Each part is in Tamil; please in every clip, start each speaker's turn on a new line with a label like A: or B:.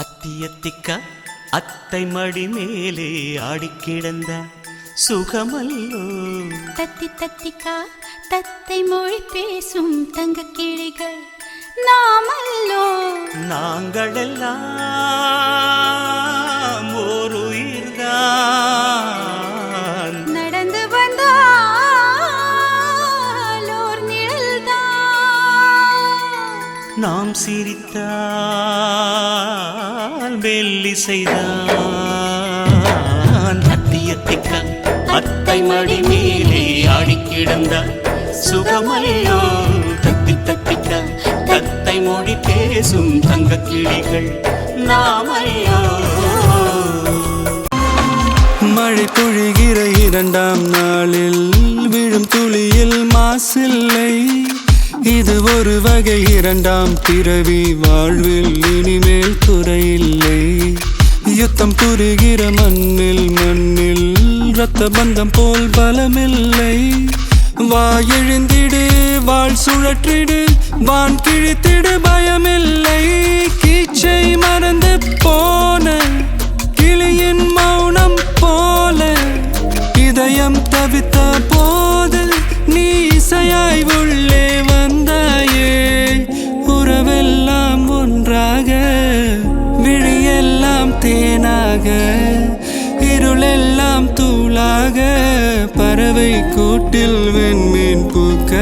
A: அத்தியத்திக்கா அத்தை மடி மேலே ஆடிக்கிடந்த சுகமல்லோ.
B: தத்தி தத்திக்கா தத்தை மொழி பேசும் தங்க கிளிகள் நாமல்லோ.
A: நாங்களெல்லாம் ஓர் உயிர்தான்,
B: நடந்து வந்தால் ஓர் நிழல்தான்.
A: நாம் சிரித்தால் மெல்லிசைதான். அத்தியத்திக்கா அத்தை மடி மேலே ஆடிக்கிடந்த சுகமல்லோ. தத்தி தத்திக்கா தத்தை மொழி பேசும் தங்க கிளிகள் நாமல்லோ.
C: மழை பொழிகிற இரண்டாம் நாளில் விழும் துளியில் மாசில்லை. இது ஒரு வகை இரண்டாம் பிறவி, வாழ்வில் இனிமேல் குறையில்லை. யுத்தம் புரிகிற மண்ணில் மண்ணில் இரத்த பந்தம் போல் பலமில்லை. வா எழுந்திடு வாழ் சுழற்றிடு வான் கிழித்திடு பயமில்லை. கீச்சை மறந்து போன கிளியின் மௌனம் போல இதயம் தவித்த போது நீ இசையாய் உள்ளே வந்தாயே. உறவெல்லாம் ஒன்றாக விழியெல்லாம் தேனாக இருளெல்லாம் தூளாக பறவை கூட்டில் வெண்மீன் பூக்க.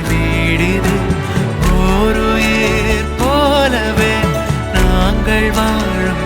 D: வீடிது ஓருயிர் போலவே நாங்கள் வாழும்